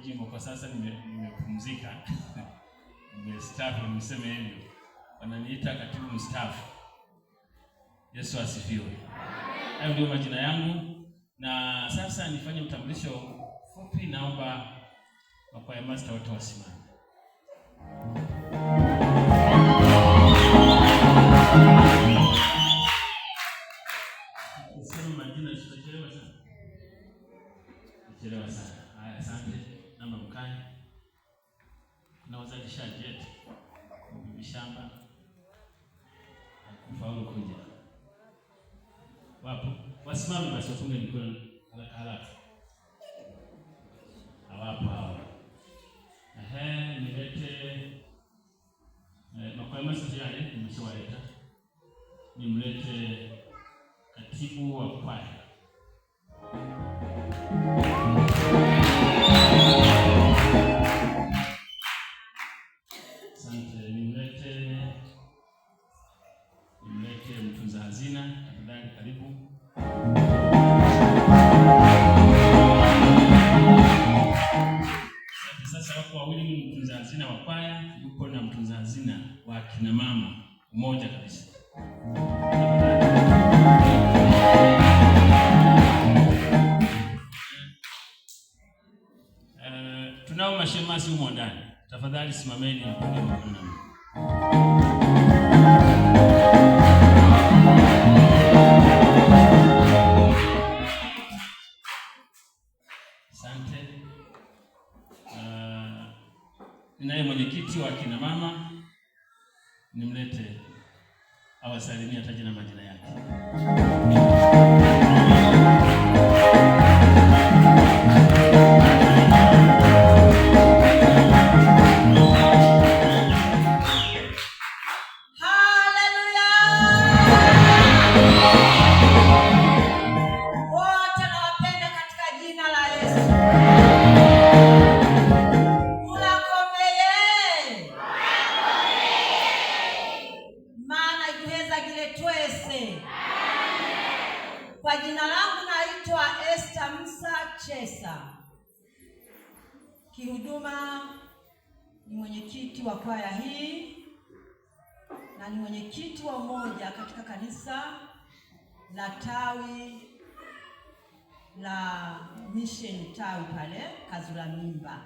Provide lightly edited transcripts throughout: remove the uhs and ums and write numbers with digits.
jimbo kwa sasa nimepumzika. Nimestaafu, niseme hivyo. Wananiita katibu mstaafu. Yesu asifiwe. Hayo ndio majina yangu, na sasa nifanye utambulisho fupi. Naomba makwaya master wote wasimame. Niseme majina tutachelewa sana. Tutachelewa sana. Haya, asante. Naomba mkae. Kuna wazalishaji yetu wa shamba kufaulu kuja. Wapo. Wasimame basi wafunge mikono haraka. Hawapo hawa. Nilete makwaya master yale nimeshawaleta. Nimlete katibu wa kwaya. Asante. Nimlete mtunza hazina. Tafadhali karibu. Sasa wako wawili, mtunza hazina wa kwaya yupo na mtunza hazina wa kina mama mmoja kabisa. Tunao mashemasi humo ndani. Tafadhali simameni mpunge mkono. Asante. Ninaye mwenyekiti wa kina mama, nimlete awasalimia, taje na majina yake. Kwa jina langu naitwa Esther Musa Chesa. Kihuduma ni mwenyekiti wa kwaya hii na ni mwenyekiti wa umoja katika kanisa la tawi la Mission tawi pale Kazulamimba.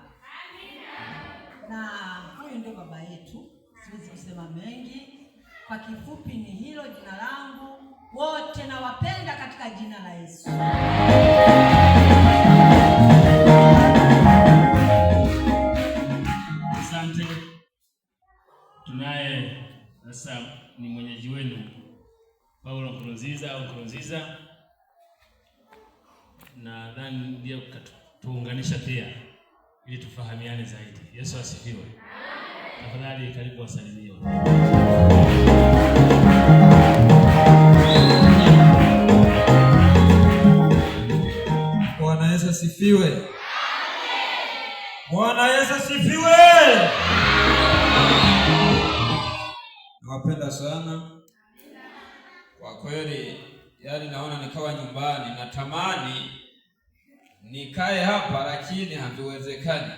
Na huyu ndio baba yetu. Siwezi kusema mengi. Kwa kifupi ni hilo jina langu. Wote nawapenda katika jina la Yesu. Asante. Tunaye sasa ni mwenyeji wenu Paulo Nkurunziza, na nadhani ndio tuunganisha pia ili tufahamiane zaidi. Yesu asifiwe. Tafadhali karibu wasalimie. Bwana Yesu asifiwe. Bwana Yesu asifiwe. Nawapenda sana. Kwa kweli, naona nikawa nyumbani, natamani nikae hapa lakini haviwezekani.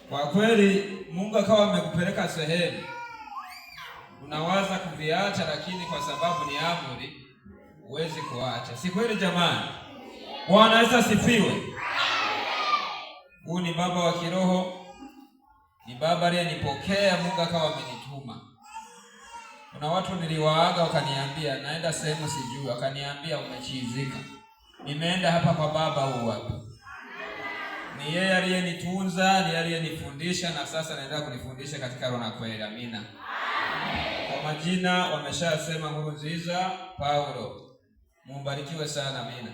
Kwa kweli Mungu akawa amekupeleka sehemu unawaza kuviacha, lakini kwa sababu ni amri huwezi kuacha. Si kweli jamani? Bwana Yesu asifiwe. Huyu ni baba wa kiroho, ni baba aliyenipokea, Mungu akawa amenituma. Kuna watu niliwaaga wakaniambia naenda sehemu sijui, wakaniambia umechizika. Nimeenda hapa kwa baba huyu hapa. Ni yeye aliyenitunza, ni yeye aliyenifundisha, na sasa naendelea kunifundisha katika roho na kweli. Amina. Kwa majina wameshasema Nkurunziza Paulo. Mbarikiwe sana. Amina.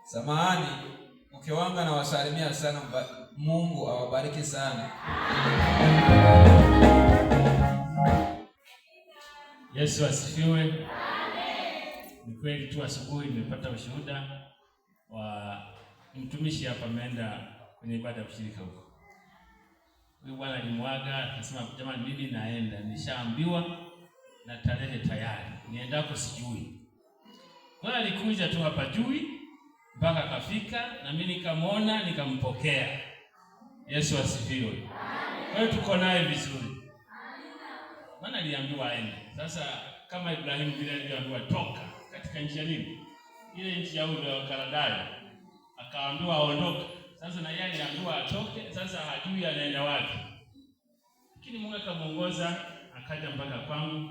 Samahani, mke wangu anawasalimia sana. Mungu awabariki sana. Yesu asifiwe. Amen. Ni kweli tu asubuhi nimepata ushuhuda wa mtumishi hapa ameenda kwenye ibada ya ushirika huko. Huyu bwana alimwaga akasema, jamani mimi naenda, nishaambiwa na tarehe tayari. niendako sijui. Kwa hiyo alikuja tu hapa juu mpaka akafika, na mimi nikamwona, nikampokea. Yesu asifiwe. Kwa hiyo tuko naye vizuri. Maana aliambiwa aende. Sasa kama Ibrahimu vile aliambiwa toka katika nchi ya nini? Ile nchi ya ule wa Kaldaya. Akaambiwa aondoke. Sasa na yeye aliambiwa atoke, sasa hajui anaenda wapi. Lakini Mungu akamuongoza, akaja mpaka kwangu,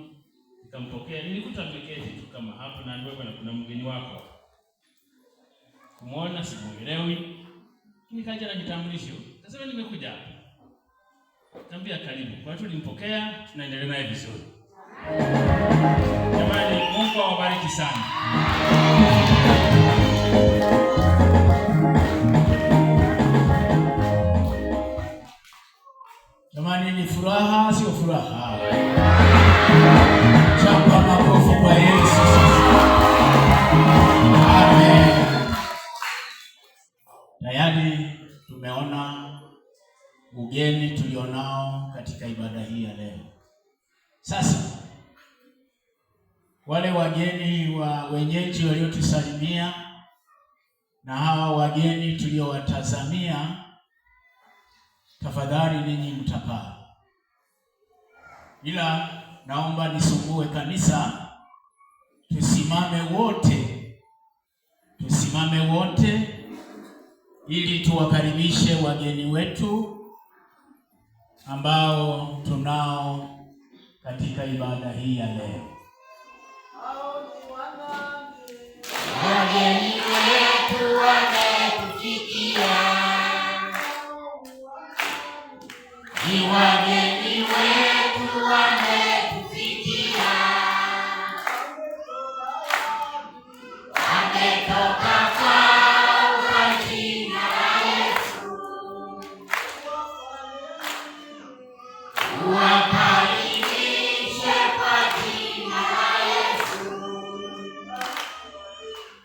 nikampokea. Nilikuta ameketi tu kama hapo, na ndio kuna mgeni wako. Kumuona simuelewi. Nikaja na kitambulisho. Sasa nimekuja hapa. Nikamwambia karibu. Kwa hiyo tulimpokea, tunaendelea naye vizuri. Jamani, Mungu awabariki sana. Jamani, ni furaha sio furaha? Chapa makofi kwa Yesu. Amen. Tayari tumeona ugeni tulionao katika ibada hii ya leo. Sasa wale wageni wa wenyeji waliotusalimia na hawa wageni tuliowatazamia, tafadhali ninyi mtakaa. Ila naomba nisumbue kanisa, tusimame wote ili tuwakaribishe wageni wetu ambao tunao katika ibada hii ya leo. Wageni wetu wametufikia, ni wageni wetu wametufikia, wametoka kwa jina la Yesu, wakaribishe kwa jina la Yesu.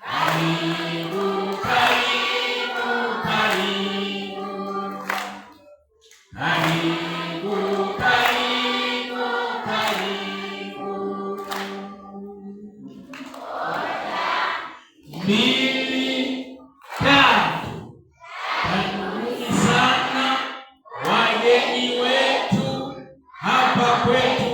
Karibu, karibu, karibu, karibu, karibu, karibu. Mbili, tatu. Karibuni sana wageni wetu hapa kwetu